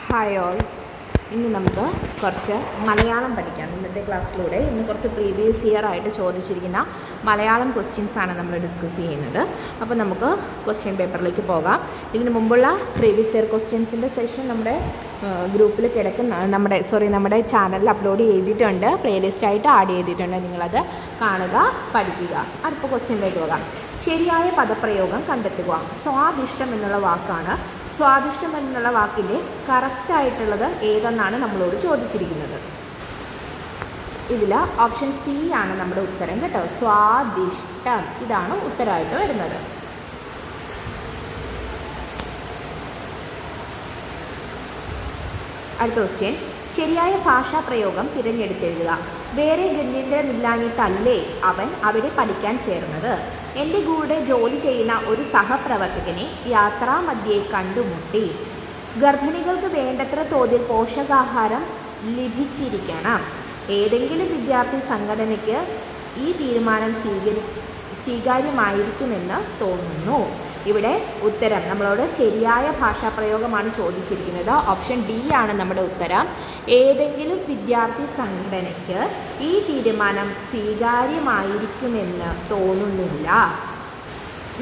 Hi all. ഇന്ന് നമുക്ക് കുറച്ച് മലയാളം പഠിക്കാം. ഇന്നത്തെ ക്ലാസ്സിലൂടെ ഇന്ന് കുറച്ച് പ്രീവിയസ് ഇയർ ആയിട്ട് ചോദിച്ചിരിക്കുന്ന മലയാളം ക്വസ്റ്റ്യൻസാണ് നമ്മൾ ഡിസ്കസ് ചെയ്യുന്നത്. അപ്പോൾ നമുക്ക് ക്വസ്റ്റ്യൻ പേപ്പറിലേക്ക് പോകാം. ഇതിന് മുമ്പുള്ള പ്രീവിയസ് ഇയർ ക്വസ്റ്റ്യൻസിൻ്റെ സെഷൻ നമ്മുടെ ഗ്രൂപ്പിൽ നമ്മുടെ ചാനലിൽ അപ്ലോഡ് ചെയ്തിട്ടുണ്ട്. പ്ലേലിസ്റ്റായിട്ട് ആഡ് ചെയ്തിട്ടുണ്ട്. നിങ്ങളത് കാണുക, പഠിക്കുക. അടുത്ത ക്വസ്റ്റ്യനിലേക്ക് പോകാം. ശരിയായ പദപ്രയോഗം കണ്ടെത്തുക. സ്വാദിഷ്ടം എന്നുള്ള വാക്കാണ്. സ്വാദിഷ്ടം എന്നുള്ള വാക്കിൻ്റെ കറക്റ്റായിട്ടുള്ളത് ഏതെന്നാണ് നമ്മളോട് ചോദിച്ചിരിക്കുന്നത്. ഇതിൽ ഓപ്ഷൻ സി ആണ് നമ്മുടെ ഉത്തരം കേട്ടോ. സ്വാദിഷ്ടം ഇതാണ് ഉത്തരമായിട്ട് വരുന്നത്. അടുത്ത ക്വസ്റ്റ്യൻ. ശരിയായ ഭാഷാ പ്രയോഗം തിരഞ്ഞെടുത്തെഴുതുക. വേറെ ഗത്യന്തരമില്ലാഞ്ഞിട്ടല്ലേ അവൻ അവിടെ പഠിക്കാൻ ചേർന്നത്. എൻ്റെ കൂടെ ജോലി ചെയ്യുന്ന ഒരു സഹപ്രവർത്തകനെ യാത്രാമധ്യേ കണ്ടുമുട്ടി. ഗർഭിണികൾക്ക് വേണ്ടത്ര തോതിൽ പോഷകാഹാരം ലഭിച്ചിരിക്കണം. ഏതെങ്കിലും വിദ്യാർത്ഥി സംഘടനയ്ക്ക് ഈ തീരുമാനം സ്വീകാര്യമായിരിക്കുമെന്ന് തോന്നുന്നു. ഇവിടെ ഉത്തരം നമ്മളോട് ശരിയായ ഭാഷാപ്രയോഗമാണ് ചോദിച്ചിരിക്കുന്നത്. ഓപ്ഷൻ ഡി ആണ് നമ്മുടെ ഉത്തരം. ഏതെങ്കിലും വിദ്യാർത്ഥി സംഘടനയ്ക്ക് ഈ തീരുമാനം സ്വീകാര്യമായിരിക്കുമെന്ന് തോന്നുന്നില്ല.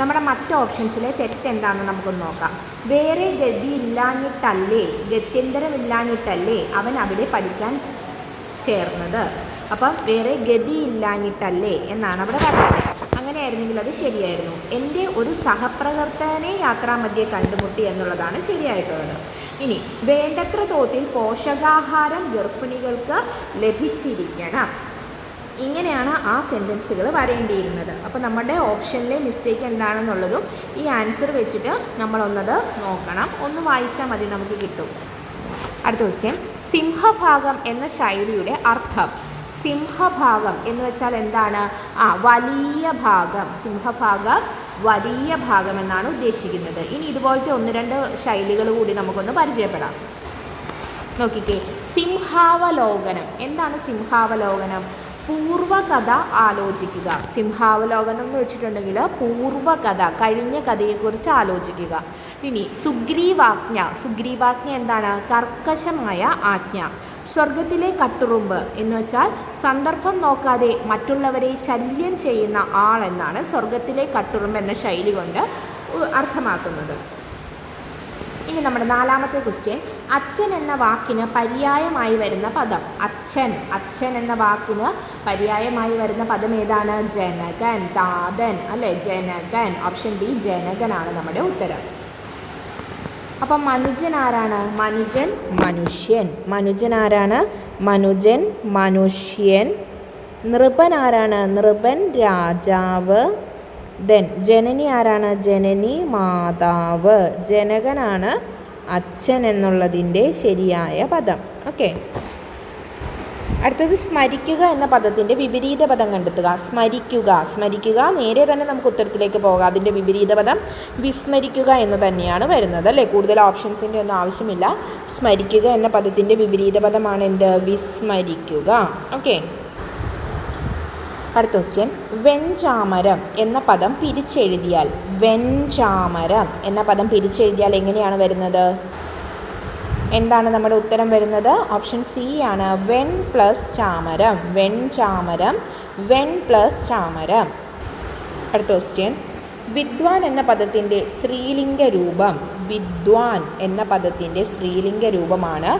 നമ്മുടെ മറ്റ് ഓപ്ഷൻസിലെ തെറ്റെന്താണെന്ന് നമുക്കൊന്ന് നോക്കാം. വേറെ ഗത്യന്തരമില്ലാഞ്ഞിട്ടല്ലേ അവൻ അവിടെ പഠിക്കാൻ ചേർന്നത്. അപ്പം വേറെ ഗതിയില്ലാഞ്ഞിട്ടല്ലേ എന്നാണ് അവിടെ പറഞ്ഞത്. അങ്ങനെയായിരുന്നെങ്കിൽ അത് ശരിയായിരുന്നു. എൻ്റെ ഒരു സഹപ്രവർത്തകനെ യാത്രാമധ്യേ കണ്ടുമുട്ടി എന്നുള്ളതാണ് ശരിയായിട്ടുള്ളത്. ഇനി വേണ്ടത്ര തോതിൽ പോഷകാഹാരം ഗർഭിണികൾക്ക് ലഭിച്ചിരിക്കണം. ഇങ്ങനെയാണ് ആ സെൻറ്റൻസുകൾ വരേണ്ടിയിരുന്നത്. അപ്പോൾ നമ്മുടെ ഓപ്ഷനിലെ മിസ്റ്റേക്ക് എന്താണെന്നുള്ളതും ഈ ആൻസർ വെച്ചിട്ട് നമ്മളൊന്നത് നോക്കണം. ഒന്ന് വായിച്ചാൽ മതി, നമുക്ക് കിട്ടും. അടുത്ത ക്വസ്റ്റ്യൻ. സിംഹഭാഗം എന്ന ശൈലിയുടെ അർത്ഥം. സിംഹഭാഗം എന്ന് വെച്ചാൽ എന്താണ്? വലിയ ഭാഗം. സിംഹഭാഗം വലിയ ഭാഗം എന്നാണ് ഉദ്ദേശിക്കുന്നത്. ഇനി ഇതുപോലത്തെ ഒന്ന് രണ്ട് ശൈലികൾ കൂടി നമുക്കൊന്ന് പരിചയപ്പെടാം. നോക്കിക്കേ. സിംഹാവലോകനം. എന്താണ് സിംഹാവലോകനം? പൂർവകഥ ആലോചിക്കുക. സിംഹാവലോകനം എന്ന് വെച്ചിട്ടുണ്ടെങ്കിൽ പൂർവകഥ, കഴിഞ്ഞ കഥയെക്കുറിച്ച് ആലോചിക്കുക. ഇനി സുഗ്രീവാജ്ഞ. സുഗ്രീവാജ്ഞ എന്താണ്? കർക്കശമായ ആജ്ഞ. സ്വർഗത്തിലെ കട്ടുറുമ്പ് എന്ന് വെച്ചാൽ സന്ദർഭം നോക്കാതെ മറ്റുള്ളവരെ ശല്യം ചെയ്യുന്ന ആൾ എന്നാണ് സ്വർഗത്തിലെ കട്ടുറുമ്പ് എന്ന ശൈലി കൊണ്ട് അർത്ഥമാക്കുന്നത്. ഇനി നമ്മുടെ നാലാമത്തെ ക്വസ്റ്റ്യൻ. അച്ഛൻ എന്ന വാക്കിന് പര്യായമായി വരുന്ന പദം. അച്ഛൻ എന്ന വാക്കിന് പര്യായമായി വരുന്ന പദം ഏതാണ്? ജനകൻ, താതൻ അല്ലേ? ജനകൻ. ഓപ്ഷൻ ഡി ജനകനാണ് നമ്മുടെ ഉത്തരം. അപ്പം മനുജൻ ആരാണ്? മനുജൻ മനുഷ്യൻ. മനുജൻ ആരാണ്? മനുജൻ മനുഷ്യൻ. നൃപൻ ആരാണ്? നൃപൻ രാജാവ്. ജനനി ആരാണ്? ജനനി മാതാവ്. ജനകനാണ് അച്ഛൻ എന്നുള്ളതിൻ്റെ ശരിയായ പദം. ഓക്കെ. അടുത്തത് സ്മരിക്കുക എന്ന പദത്തിൻ്റെ വിപരീത പദം കണ്ടെത്തുക. സ്മരിക്കുക നേരെ തന്നെ നമുക്ക് ഉത്തരത്തിലേക്ക് പോകാം. അതിൻ്റെ വിപരീത പദം വിസ്മരിക്കുക എന്ന് തന്നെയാണ് വരുന്നത് അല്ലേ? കൂടുതൽ ഓപ്ഷൻസിൻ്റെ ഒന്നും ആവശ്യമില്ല. സ്മരിക്കുക എന്ന പദത്തിൻ്റെ വിപരീത പദമാണ് എന്ത്? വിസ്മരിക്കുക. ഓക്കെ. അടുത്ത ക്വസ്റ്റ്യൻ. വെഞ്ചാമരം എന്ന പദം പിരിച്ചെഴുതിയാൽ. വെഞ്ചാമരം എന്ന പദം പിരിച്ചെഴുതിയാൽ എങ്ങനെയാണ് വരുന്നത്? എന്താണ് നമ്മുടെ ഉത്തരം വരുന്നത്? ഓപ്ഷൻ സി ആണ്. വെൺ പ്ലസ് ചാമരം. വെൺചാമരം, വെൺ പ്ലസ് ചാമരം. അടുത്ത ക്വസ്റ്റ്യൻ. വിദ്വാൻ എന്ന പദത്തിൻ്റെ സ്ത്രീലിംഗ രൂപം. വിദ്വാൻ എന്ന പദത്തിൻ്റെ സ്ത്രീലിംഗ രൂപമാണ്.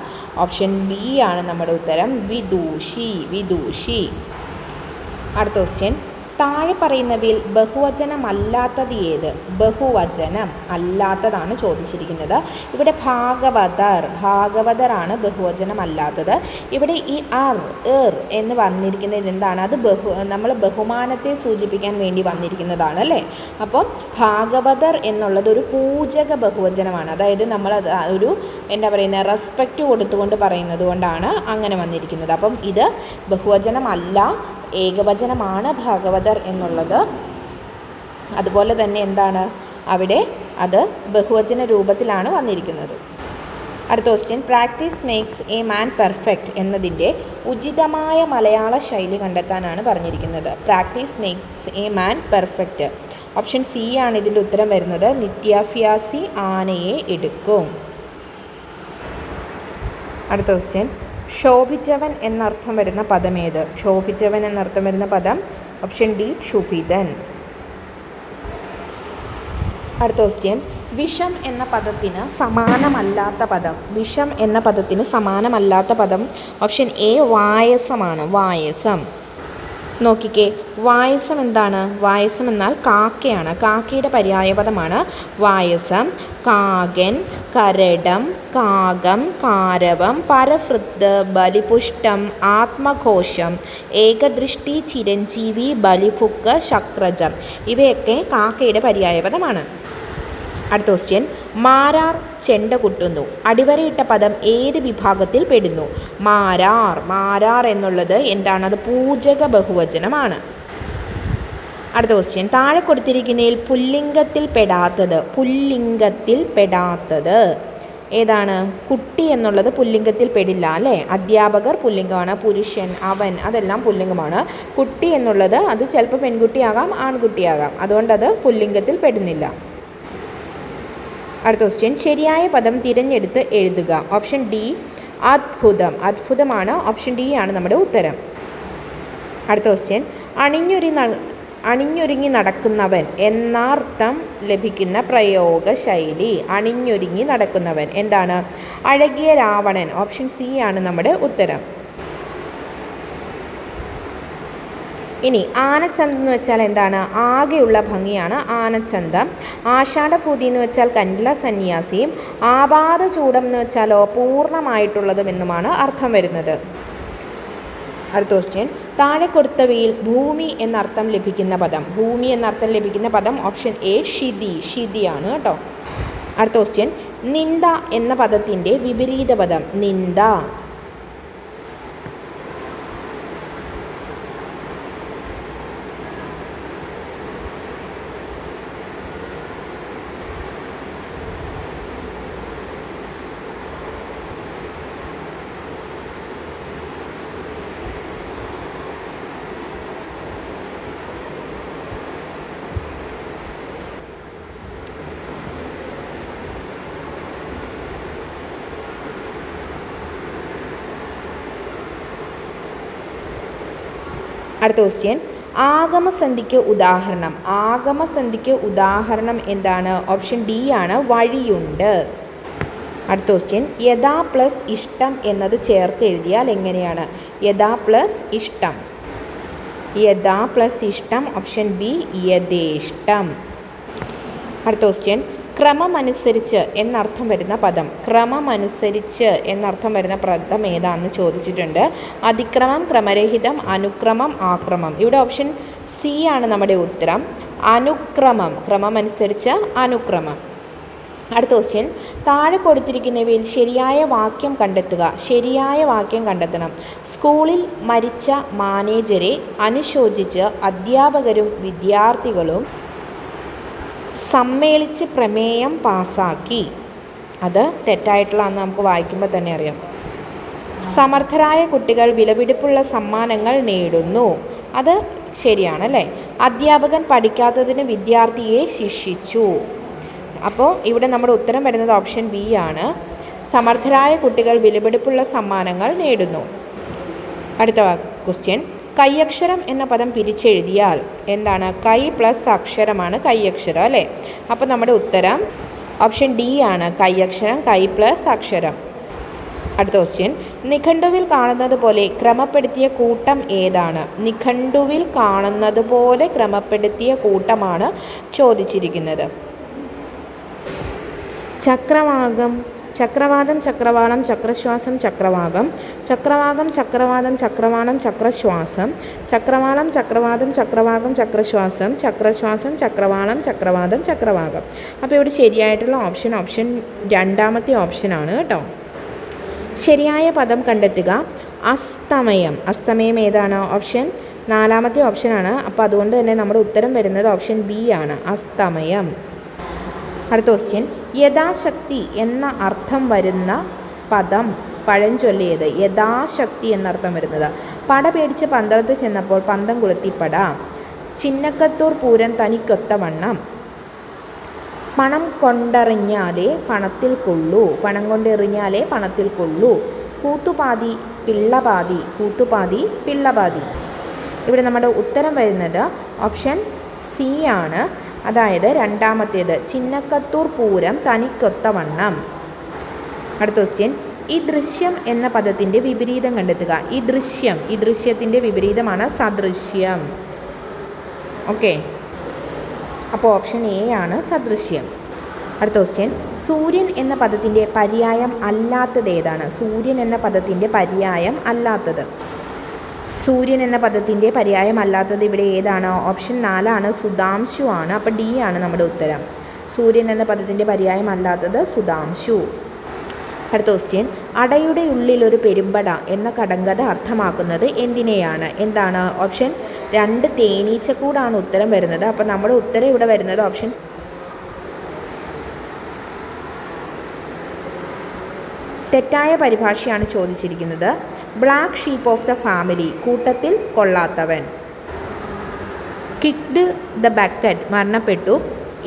ഓപ്ഷൻ ബി ആണ് നമ്മുടെ ഉത്തരം. വിദൂഷി. അടുത്ത ക്വസ്റ്റ്യൻ. താഴെ പറയുന്നവയിൽ ബഹുവചനമല്ലാത്തത് ഏത്? ബഹുവചനം അല്ലാത്തതാണ് ചോദിച്ചിരിക്കുന്നത്. ഇവിടെ ഭാഗവതറാണ് ബഹുവചനമല്ലാത്തത്. ഇവിടെ ഈ എന്ന് വന്നിരിക്കുന്നത് എന്താണ്? അത് നമ്മൾ ബഹുമാനത്തെ സൂചിപ്പിക്കാൻ വേണ്ടി വന്നിരിക്കുന്നതാണ് അല്ലേ? അപ്പം ഭാഗവതർ എന്നുള്ളത് ഒരു പൂജക ബഹുവചനമാണ്. അതായത് നമ്മൾ ഒരു റെസ്പെക്റ്റ് കൊടുത്തുകൊണ്ട് പറയുന്നത് കൊണ്ടാണ് അങ്ങനെ വന്നിരിക്കുന്നത്. അപ്പം ഇത് ബഹുവചനമല്ല, ഏകവചനമാണ് ഭാഗവതർ എന്നുള്ളത്. അതുപോലെ തന്നെ എന്താണ് അവിടെ? അത് ബഹുവചന രൂപത്തിലാണ് വന്നിരിക്കുന്നത്. അടുത്ത question. Practice makes a man perfect എന്നതിൻ്റെ ഉചിതമായ മലയാള ശൈലി കണ്ടെത്താനാണ് പറഞ്ഞിരിക്കുന്നത്. Practice makes a man perfect. Option C ആണ് ഇതിൻ്റെ ഉത്തരം വരുന്നത്. നിത്യാഭ്യാസി ആനയെ എടുക്കും. അടുത്ത ക്വസ്റ്റ്യൻ, ശോഭിച്ചവൻ എന്നർത്ഥം വരുന്ന പദം ഏത്? ശോഭിച്ചവൻ എന്നർത്ഥം വരുന്ന പദം ഓപ്ഷൻ ഡി ക്ഷുഭിതൻ. അടുത്ത ക്വസ്റ്റ്യൻ, വിഷം എന്ന പദത്തിന് സമാനമല്ലാത്ത പദം. വിഷം എന്ന പദത്തിന് സമാനമല്ലാത്ത പദം ഓപ്ഷൻ എ വായസമാണ്. വായസം. നോക്കിക്കേ, വായസം എന്താണ്? വായസം എന്നാൽ കാക്കയാണ്. കാക്കയുടെ പര്യായപദമാണ് വായസം. കാകൻ, കരടം, കാകം, കാരവം, പരഭൃത്, ബലിപുഷ്ടം, ആത്മഘോഷം, ഏകദൃഷ്ടി, ചിരഞ്ജീവി, ബലിഭുക്ക്, ശക്രജം ഇവയൊക്കെ കാക്കയുടെ പര്യായപദമാണ്. അടുത്ത ക്വസ്റ്റ്യൻ, മാരാർ ചെണ്ട കൊട്ടുന്നു. അടിവരയിട്ട പദം ഏത് വിഭാഗത്തിൽ പെടുന്നു? മാരാർ. മാരാർ എന്നുള്ളത് എന്താണ്? അത് പൂജക ബഹുവചനമാണ്. അടുത്ത ക്വസ്റ്റ്യൻ, താഴെ കൊടുത്തിരിക്കുന്നതിൽ പുല്ലിംഗത്തിൽ പെടാത്തത്. പുല്ലിംഗത്തിൽ പെടാത്തത് ഏതാണ്? കുട്ടി എന്നുള്ളത് പുല്ലിംഗത്തിൽ പെടില്ല അല്ലേ? അധ്യാപകർ പുല്ലിംഗമാണ്. പുരുഷൻ, അവൻ അതെല്ലാം പുല്ലിംഗമാണ്. കുട്ടി എന്നുള്ളത് അത് ചിലപ്പോൾ പെൺകുട്ടിയാകാം ആൺകുട്ടിയാകാം, അതുകൊണ്ടത് പുല്ലിംഗത്തിൽ പെടുന്നില്ല. അടുത്ത ക്വസ്റ്റ്യൻ, ശരിയായ പദം തിരഞ്ഞെടുത്ത് എഴുതുക. ഓപ്ഷൻ ഡി അത്ഭുതം. അത്ഭുതമാണ്. ഓപ്ഷൻ ഡി ആണ് നമ്മുടെ ഉത്തരം. അടുത്ത ക്വസ്റ്റ്യൻ, അണിഞ്ഞൊരുങ്ങി നടക്കുന്നവൻ എന്നർത്ഥം ലഭിക്കുന്ന പ്രയോഗശൈലി. അണിഞ്ഞൊരുങ്ങി നടക്കുന്നവൻ എന്താണ്? അഴകിയ രാവണൻ. ഓപ്ഷൻ സി ആണ് നമ്മുടെ ഉത്തരം. ഇനി ആനച്ചന്തം എന്ന് വെച്ചാൽ എന്താണ്? ആകെയുള്ള ഭംഗിയാണ് ആനച്ചന്തം. ആഷാഢഭൂതി എന്ന് വെച്ചാൽ കന്യല സന്യാസിയും. ആപാദചൂടം എന്ന് വെച്ചാലോ പൂർണ്ണമായിട്ടുള്ളതും എന്നുമാണ് അർത്ഥം വരുന്നത്. അടുത്ത ക്വസ്റ്റ്യൻ, താഴെ കൊടുത്തവയിൽ ഭൂമി എന്നർത്ഥം ലഭിക്കുന്ന പദം. ഭൂമി എന്നർത്ഥം ലഭിക്കുന്ന പദം ഓപ്ഷൻ എ ക്ഷിതി. ക്ഷിതിയാണ് കേട്ടോ. അടുത്ത ക്വസ്റ്റ്യൻ, നിന്ദ എന്ന പദത്തിൻ്റെ വിപരീത പദം. നിന്ദ. അടുത്ത ക്വസ്റ്റ്യൻ, ആഗമസന്ധിക്ക് ഉദാഹരണം. ആഗമസന്ധിക്ക് ഉദാഹരണം എന്താണ്? ഓപ്ഷൻ ഡി ആണ് വഴിയുണ്ട്. അടുത്ത ക്വസ്റ്റ്യൻ, യഥാ പ്ലസ് ഇഷ്ടം എന്നത് ചേർത്ത് എഴുതിയാൽ എങ്ങനെയാണ്? യഥാ പ്ലസ് ഇഷ്ടം. യഥാ പ്ലസ് ഇഷ്ടം ഓപ്ഷൻ ബി യഥേഷ്ടം. അടുത്ത ക്വസ്റ്റ്യൻ, ക്രമമനുസരിച്ച് എന്നർത്ഥം വരുന്ന പദം. ക്രമമനുസരിച്ച് എന്നർത്ഥം വരുന്ന പദം ഏതാണെന്ന് ചോദിച്ചിട്ടുണ്ട്. അതിക്രമം, ക്രമരഹിതം, അനുക്രമം, ആക്രമം. ഇവിടെ ഓപ്ഷൻ സി ആണ് നമ്മുടെ ഉത്തരം. അനുക്രമം. ക്രമമനുസരിച്ച് അനുക്രമം. അടുത്ത ക്വസ്റ്റ്യൻ, താഴെ കൊടുത്തിരിക്കുന്നവയിൽ ശരിയായ വാക്യം കണ്ടെത്തുക. ശരിയായ വാക്യം കണ്ടെത്തണം. സ്കൂളിൽ മരിച്ച മാനേജരെ അനുശോചിച്ച് അധ്യാപകരും വിദ്യാർത്ഥികളും സമ്മേളിച്ച് പ്രമേയം പാസാക്കി. അത് തെറ്റായിട്ടുള്ളതെന്ന് നമുക്ക് വായിക്കുമ്പോൾ തന്നെ അറിയാം. സമർത്ഥരായ കുട്ടികൾ വിലപിടിപ്പുള്ള സമ്മാനങ്ങൾ നേടുന്നു. അത് ശരിയാണല്ലേ. അധ്യാപകൻ പഠിക്കാത്തതിന് വിദ്യാർത്ഥിയെ ശിക്ഷിച്ചു. അപ്പോൾ ഇവിടെ നമ്മുടെ ഉത്തരം വരുന്നത് ഓപ്ഷൻ ബി ആണ്. സമർത്ഥരായ കുട്ടികൾ വിലപിടിപ്പുള്ള സമ്മാനങ്ങൾ നേടുന്നു. അടുത്ത ക്വസ്റ്റ്യൻ, കൈയക്ഷരം എന്ന പദം പിരിച്ചെഴുതിയാൽ എന്താണ്? കൈ പ്ലസ് അക്ഷരമാണ് കൈയക്ഷരം അല്ലേ? അപ്പോൾ നമ്മുടെ ഉത്തരം ഓപ്ഷൻ ഡി ആണ്. കൈയക്ഷരം, കൈ പ്ലസ് അക്ഷരം. അടുത്ത ക്വസ്റ്റ്യൻ, നിഘണ്ടുവിൽ കാണുന്നത് പോലെ ക്രമപ്പെടുത്തിയ കൂട്ടം ഏതാണ്? നിഘണ്ടുവിൽ കാണുന്നത് പോലെ ക്രമപ്പെടുത്തിയ കൂട്ടമാണ് ചോദിച്ചിരിക്കുന്നത്. ചക്രവാകം, ചക്രവാതം, ചക്രവാളം, ചക്രശ്വാസം, ചക്രവാകം, ചക്രവാകം, ചക്രവാതം, ചക്രവാളം, ചക്രശ്വാസം, ചക്രവാളം, ചക്രവാതം, ചക്രവാകം, ചക്രശ്വാസം, ചക്രശ്വാസം, ചക്രവാളം, ചക്രവാതം, ചക്രവാകം. അപ്പോൾ ഇവിടെ ശരിയായിട്ടുള്ള ഓപ്ഷൻ രണ്ടാമത്തെ ഓപ്ഷനാണ് കേട്ടോ. ശരിയായ പദം കണ്ടെത്തുക. അസ്തമയം. അസ്തമയം ഏതാണ്? ഓപ്ഷൻ നാലാമത്തെ ഓപ്ഷനാണ്. അപ്പോൾ അതുകൊണ്ട് തന്നെ നമ്മുടെ ഉത്തരം വരുന്നത് ഓപ്ഷൻ ബി ആണ്, അസ്തമയം. അടുത്ത ക്വസ്റ്റ്യൻ, യഥാശക്തി എന്ന അർത്ഥം വരുന്ന പദം പഴഞ്ചൊല്ലിയത്. യഥാശക്തി എന്നർത്ഥം വരുന്നത്. പട പേടിച്ച് പന്തളത്ത് ചെന്നപ്പോൾ പന്തം കൊളുത്തിപ്പട. ചിന്നക്കത്തൂർ പൂരം തനിക്കൊത്തവണ്ണം. പണം കൊണ്ടെറിഞ്ഞാലേ പണത്തിൽ കൊള്ളൂ. പണം കൊണ്ടെറിഞ്ഞാലേ പണത്തിൽ കൊള്ളൂ. കൂത്തുപാതി പിള്ളപാതി, കൂത്തുപാതി പിള്ളപാതി. ഇവിടെ നമ്മുടെ ഉത്തരം വരുന്നത് ഓപ്ഷൻ സി ആണ്. അതായത് രണ്ടാമത്തേത്, ചിന്നക്കത്തൂർ പൂരം തനിക്കൊത്തവണ്ണം. അടുത്ത ക്വസ്റ്റ്യൻ, ഈ ദൃശ്യം എന്ന പദത്തിൻ്റെ വിപരീതം കണ്ടെത്തുക. ഈ ദൃശ്യത്തിൻ്റെ വിപരീതമാണ് സദൃശ്യം. ഓക്കെ, അപ്പോൾ ഓപ്ഷൻ എ ആണ് സദൃശ്യം. അടുത്ത ക്വസ്റ്റ്യൻ, സൂര്യൻ എന്ന പദത്തിൻ്റെ പര്യായം അല്ലാത്തത് ഏതാണ്? സൂര്യൻ എന്ന പദത്തിൻ്റെ പര്യായം അല്ലാത്തത്. സൂര്യൻ എന്ന പദത്തിൻ്റെ പര്യായം അല്ലാത്തത് ഇവിടെ ഏതാണ്? ഓപ്ഷൻ 4 ആണ്, സുധാംശു ആണ്. അപ്പോൾ ഡി ആണ് നമ്മുടെ ഉത്തരം. സൂര്യൻ എന്ന പദത്തിൻ്റെ പര്യായം അല്ലാത്തത് സുധാംശു. അടുത്ത ക്വസ്റ്റ്യൻ, അടയുടെ ഉള്ളിലൊരു പെരുമ്പട എന്ന കടങ്കഥ അർത്ഥമാക്കുന്നത് എന്തിനെയാണ്? എന്താണ്? ഓപ്ഷൻ 2 തേനീച്ചക്കൂടാണ് ഉത്തരം വരുന്നത്. അപ്പോൾ നമ്മുടെ ഉത്തരം ഇവിടെ വരുന്നത് ഓപ്ഷൻ തെറ്റായ പരിഭാഷയാണ് ചോദിച്ചിരിക്കുന്നത്. Black sheep of the family, കൂട്ടത്തിൽ കൊള്ളാത്തവൻ. കിക്ഡ് ദ ബക്കറ്റ്, മരണപ്പെട്ടു.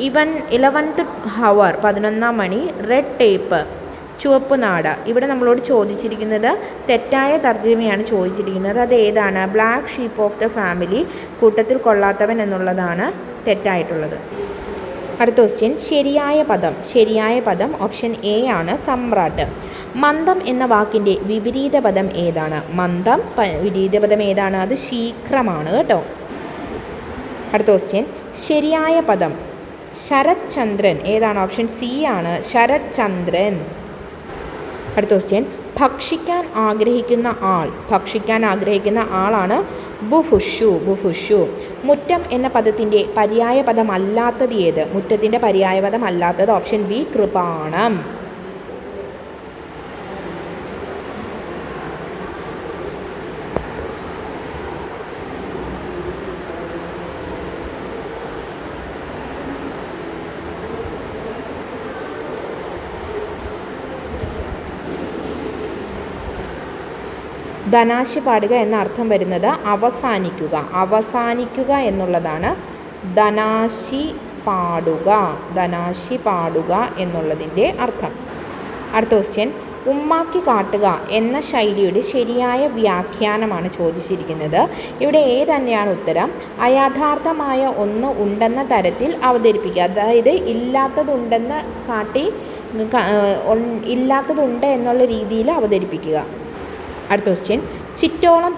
11th hour, 11-ാം മണി. റെഡ് ടേപ്പ്, ചുവപ്പ് നാട. ഇവിടെ നമ്മളോട് ചോദിച്ചിരിക്കുന്നത് തെറ്റായ തർജ്ജമയാണ് ചോദിച്ചിരിക്കുന്നത്. അത് ഏതാണ്? Black sheep of the family, കൂട്ടത്തിൽ കൊള്ളാത്തവൻ എന്നുള്ളതാണ് തെറ്റായിട്ടുള്ളത്. അടുത്ത ക്വസ്റ്റ്യൻ, ശരിയായ പദം ഓപ്ഷൻ എ ആണ്, സമ്രാട്ട്. മന്ദം എന്ന വാക്കിൻ്റെ വിപരീത പദം ഏതാണ്? മന്ദം വിപരീത പദം ഏതാണ്? അത് ശീഘ്രമാണ് കേട്ടോ. അടുത്ത ക്വസ്റ്റ്യൻ, ശരിയായ പദം ശരത് ചന്ദ്രൻ ഏതാണ്? ഓപ്ഷൻ സി ആണ്, ശരത് ചന്ദ്രൻ. അടുത്ത ക്വസ്റ്റ്യൻ, ഭക്ഷിക്കാൻ ആഗ്രഹിക്കുന്ന ആളാണ് ബുഭുഷു. മുറ്റം എന്ന പദത്തിൻ്റെ പര്യായ പദം അല്ലാത്തത് ഏത്? മുറ്റത്തിൻ്റെ പര്യായ പദം അല്ലാത്തത് ഓപ്ഷൻ ബി, കൃപാണം. ധനാശി പാടുക എന്ന അർത്ഥം വരുന്നത് അവസാനിക്കുക എന്നുള്ളതാണ് ധനാശി പാടുക എന്നുള്ളതിൻ്റെ അർത്ഥം. അടുത്ത ക്വസ്റ്റ്യൻ, ഉമ്മാക്കി കാട്ടുക എന്ന ശൈലിയുടെ ശരിയായ വ്യാഖ്യാനമാണ് ചോദിച്ചിരിക്കുന്നത്. ഇവിടെ തന്നെയാണ് ഉത്തരം? അയാഥാർത്ഥമായ ഒന്ന് ഉണ്ടെന്ന തരത്തിൽ അവതരിപ്പിക്കുക. അതായത് ഇല്ലാത്തതുണ്ടെന്ന് കാട്ടി ഇല്ലാത്തതുണ്ട് എന്നുള്ള രീതിയിൽ അവതരിപ്പിക്കുക. അടുത്ത ക്വസ്റ്റ്യൻ, ചിറ്റോളം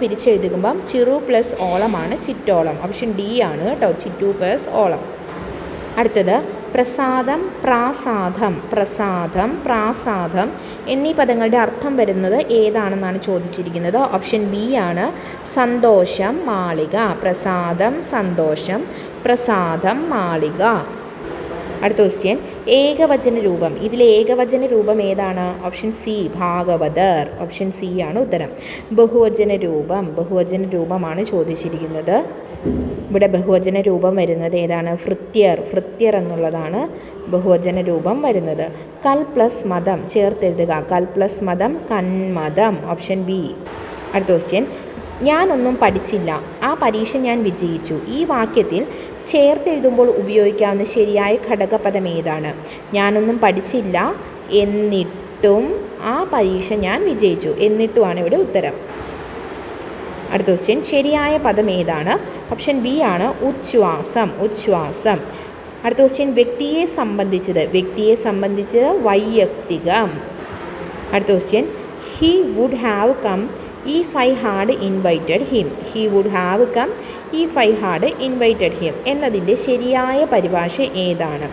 പിരിച്ചെഴുതുമ്പം ചിറു പ്ലസ് ഓളമാണ് ചിറ്റോളം. ഓപ്ഷൻ ഡി ആണ് കേട്ടോ, ചിറ്റു പ്ലസ് ഓളം. അടുത്തത്, പ്രസാദം പ്രാസാദം എന്നീ പദങ്ങളുടെ അർത്ഥം വരുന്നത് ഏതാണെന്നാണ് ചോദിച്ചിരിക്കുന്നത്. ഓപ്ഷൻ ബി ആണ്, സന്തോഷം മാളിക. പ്രസാദം സന്തോഷം, പ്രസാദം മാളിക. അടുത്ത ക്വസ്റ്റ്യൻ, ഏകവചന രൂപം. ഇതിലെ ഏകവചന രൂപം ഏതാണ്? Option C, Bhagavathar. Option C ആണ് ഉത്തരം. ബഹുവചന രൂപമാണ് ചോദിച്ചിരിക്കുന്നത്. ഇവിടെ ബഹുവചന രൂപം വരുന്നത് ഏതാണ്? ഭൃത്യർ എന്നുള്ളതാണ് ബഹുവചന രൂപം വരുന്നത്. കൽ പ്ലസ് മതം ചേർത്തെഴുതുക. കൽ പ്ലസ് മതം, കന്മതം. Option B. അടുത്ത ക്വസ്റ്റ്യൻ, ഞാനൊന്നും പഠിച്ചില്ല, ആ പരീക്ഷ ഞാൻ വിജയിച്ചു. ഈ വാക്യത്തിൽ ചേർത്തെഴുതുമ്പോൾ ഉപയോഗിക്കാവുന്ന ശരിയായ ഘടകപദം ഏതാണ്? ഞാനൊന്നും പഠിച്ചില്ല, എന്നിട്ടും ആ പരീക്ഷ ഞാൻ വിജയിച്ചു. എന്നിട്ടുമാണ് ഇവിടെ ഉത്തരം. അടുത്ത ക്വസ്റ്റ്യൻ, ശരിയായ പദം ഏതാണ്? ഓപ്ഷൻ ബി ആണ്, ഉച്ഛ്വാസം. അടുത്ത ക്വസ്റ്റ്യൻ, വ്യക്തിയെ സംബന്ധിച്ചത് വൈയക്തികം. അടുത്ത question, he would have come if I had invited him. He would have come if I had invited him എന്നതിൻ്റെ ശരിയായ പരിഭാഷ ഏതാണ്?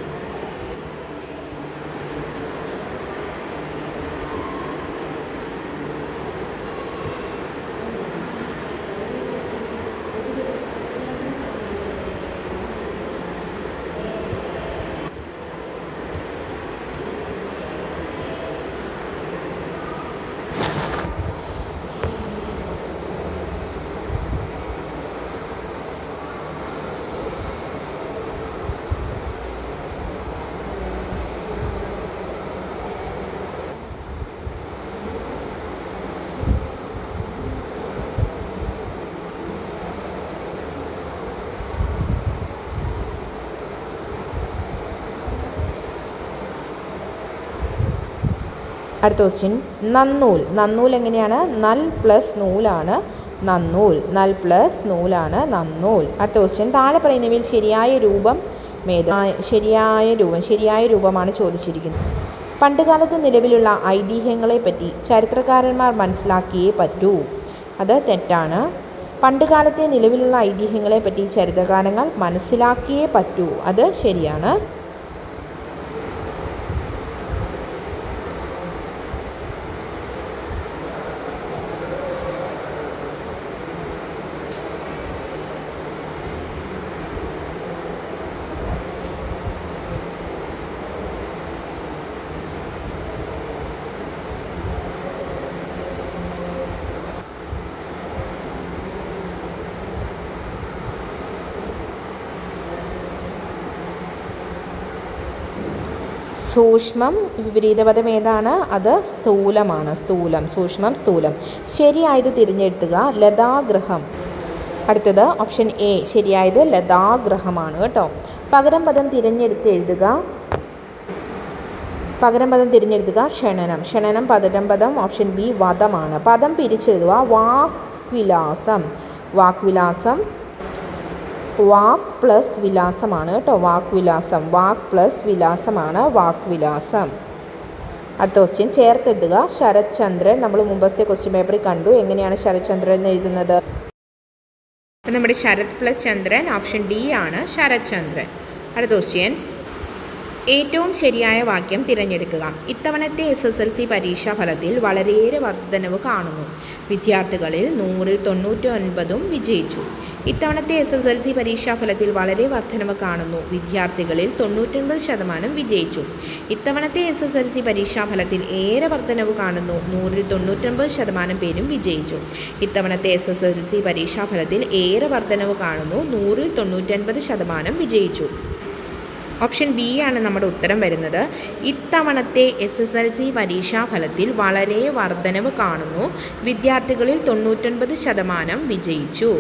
അടുത്ത ക്വസ്റ്റ്യൻ നന്നൂൽ. നന്നൂൽ എങ്ങനെയാണ്? നൽ പ്ലസ് നൂലാണ് നന്നൂൽ. നൽ പ്ലസ് നൂലാണ് നന്നൂൽ. അടുത്ത ക്വസ്റ്റ്യൻ താഴെ പറയുന്നവയിൽ ശരിയായ രൂപം ശരിയായ രൂപമാണ് ചോദിച്ചിരിക്കുന്നത്. പണ്ടുകാലത്ത് നിലവിലുള്ള ഐതിഹ്യങ്ങളെപ്പറ്റി ചരിത്രകാരന്മാർ മനസ്സിലാക്കിയേ പറ്റൂ. അത് തെറ്റാണ്. പണ്ടുകാലത്തെ നിലവിലുള്ള ഐതിഹ്യങ്ങളെപ്പറ്റി ചരിത്രകാരന്മാർ മനസ്സിലാക്കിയേ പറ്റൂ. അത് ശരിയാണ്. സൂക്ഷ്മം വിപരീതപദം ഏതാണ്? അത് സ്ഥൂലമാണ്. സ്ഥൂലം. സൂക്ഷ്മം സ്ഥൂലം. ശരിയായത് തിരഞ്ഞെടുത്തുക. ലതാഗ്രഹം. അടുത്തത് ഓപ്ഷൻ എ. ശരിയായത് ലതാഗ്രഹമാണ് കേട്ടോ. പകരം പദം തിരഞ്ഞെടുത്ത് എഴുതുക. ക്ഷണനം. ക്ഷണനം പകരം പദം ഓപ്ഷൻ ബി വധമാണ്. പദം പിരിച്ചെഴുതുക. വാക്വിലാസം. വാക്ക് പ്ലസ് വിലാസമാണ് കേട്ടോ. വാക്ക് പ്ലസ് വിലാസമാണ് വാക്വിലാസം. അടുത്ത ക്വസ്റ്റ്യൻ ചേർത്തെഴുതുക. ശരത് ചന്ദ്രൻ. നമ്മൾ മുമ്പത്തെ ക്വസ്റ്റ്യൻ പേപ്പറിൽ കണ്ടു എങ്ങനെയാണ് ശരത് ചന്ദ്രൻ എഴുതുന്നത്. നമ്മുടെ ശരത് പ്ലസ് ചന്ദ്രൻ ഓപ്ഷൻ ഡി ആണ് ശരത് ചന്ദ്രൻ. അടുത്ത ക്വസ്റ്റ്യൻ ഏറ്റവും ശരിയായ വാക്യം തിരഞ്ഞെടുക്കുക. ഇത്തവണത്തെ SSLC പരീക്ഷാ ഫലത്തിൽ വളരെയേറെ വർധനവ് കാണുന്നു. വിദ്യാർത്ഥികളിൽ 100ൽ 99 വിജയിച്ചു. ഇത്തവണത്തെ SSLC പരീക്ഷാ ഫലത്തിൽ വളരെ വർധനവ് കാണുന്നു. വിദ്യാർത്ഥികളിൽ 99% വിജയിച്ചു. ഇത്തവണത്തെ SSLC പരീക്ഷാ ഫലത്തിൽ ഏറെ വർധനവ് കാണുന്നു. 100ൽ 99% പേരും വിജയിച്ചു. ഇത്തവണത്തെ SSLC പരീക്ഷാ ഫലത്തിൽ ഏറെ വർധനവ് കാണുന്നു. 100ൽ 99% വിജയിച്ചു. ഓപ്ഷൻ ബി ആണ് നമ്മുടെ ഉത്തരം വരുന്നത്. ഇത്തവണത്തെ SSLC പരീക്ഷാ ഫലത്തിൽ വളരെ വർധനവ് കാണുന്നു. വിദ്യാർത്ഥികളിൽ 99% വിജയിച്ചു.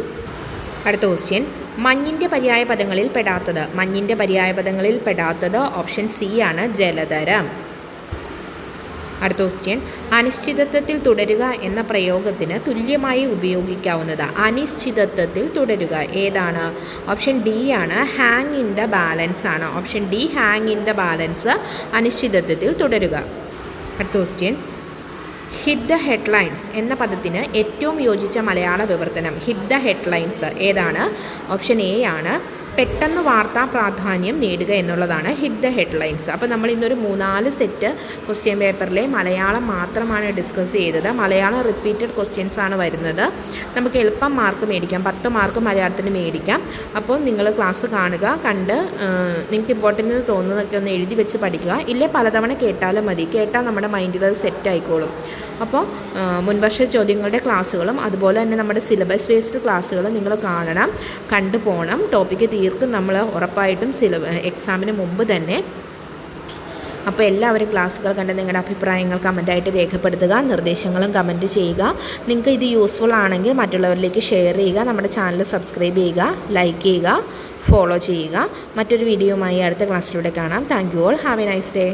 അടുത്ത ക്വസ്റ്റ്യൻ മഞ്ഞിൻ്റെ പര്യായ പദങ്ങളിൽ പെടാത്തത് ഓപ്ഷൻ സി ആണ് ജലധരം. അടുത്ത ക്വസ്റ്റ്യൻ അനിശ്ചിതത്വത്തിൽ തുടരുക എന്ന പ്രയോഗത്തിന് തുല്യമായി ഉപയോഗിക്കാവുന്നത്. അനിശ്ചിതത്വത്തിൽ തുടരുക ഏതാണ്? ഓപ്ഷൻ ഡി ആണ് ഹാങ് ഇൻ ദ ബാലൻസ് ആണ്. Option D hang in the balance അനിശ്ചിതത്വത്തിൽ തുടരുക. അടുത്ത ക്വസ്റ്റ്യൻ ഹിറ്റ് ദ ഹെഡ്ലൈൻസ് എന്ന പദത്തിന് ഏറ്റവും യോജിച്ച മലയാള വിവർത്തനം. ഹിറ്റ് ദ ഹെഡ്ലൈൻസ് ഏതാണ്? ഓപ്ഷൻ എ ആണ് പെട്ടെന്ന് വാർത്താ പ്രാധാന്യം നേടുക എന്നുള്ളതാണ് ഹിറ്റ് ദ ഹെഡ്ലൈൻസ്. അപ്പോൾ നമ്മൾ ഇന്നൊരു 3-4 സെറ്റ് ക്വസ്റ്റ്യൻ പേപ്പറിലെ മലയാളം മാത്രമാണ് ഡിസ്കസ് ചെയ്തത്. മലയാളം റിപ്പീറ്റഡ് ക്വസ്റ്റ്യൻസ് ആണ് വരുന്നത്. നമുക്ക് എളുപ്പം മാർക്ക് മേടിക്കാം. 10 മാർക്ക് മലയാളത്തിന് മേടിക്കാം. അപ്പോൾ നിങ്ങൾ ക്ലാസ് കാണുക. കണ്ട് നിങ്ങൾക്ക് ഇമ്പോർട്ടൻ്റ് തോന്നുന്നതൊക്കെ ഒന്ന് എഴുതി വെച്ച് പഠിക്കുക. ഇല്ലേ പലതവണ കേട്ടാലും മതി. കേട്ടാൽ നമ്മുടെ മൈൻഡിൽ അത് സെറ്റ് ആയിക്കോളും. അപ്പോൾ മുൻവർഷ ചോദ്യങ്ങളുടെ ക്ലാസ്സുകളും അതുപോലെ തന്നെ നമ്മുടെ സിലബസ് ബേസ്ഡ് ക്ലാസ്സുകളും നിങ്ങൾ കാണണം, കണ്ടു പോകണം. ടോപ്പിക്ക് തീർക്കും നമ്മൾ ഉറപ്പായിട്ടും എക്സാമിന് മുമ്പ് തന്നെ. അപ്പോൾ എല്ലാവരും ക്ലാസ്സുകൾ കണ്ട് നിങ്ങളുടെ അഭിപ്രായങ്ങൾ കമൻറ്റായിട്ട് രേഖപ്പെടുത്തുക. നിർദ്ദേശങ്ങളും കമൻറ്റ് ചെയ്യുക. നിങ്ങൾക്ക് ഇത് യൂസ്ഫുൾ ആണെങ്കിൽ മറ്റുള്ളവരിലേക്ക് ഷെയർ ചെയ്യുക. നമ്മുടെ ചാനൽ സബ്സ്ക്രൈബ് ചെയ്യുക, ലൈക്ക് ചെയ്യുക, ഫോളോ ചെയ്യുക. മറ്റൊരു വീഡിയോയുമായി അടുത്ത ക്ലാസ്സിലൂടെ കാണാം. Thank you all. Have A nice day.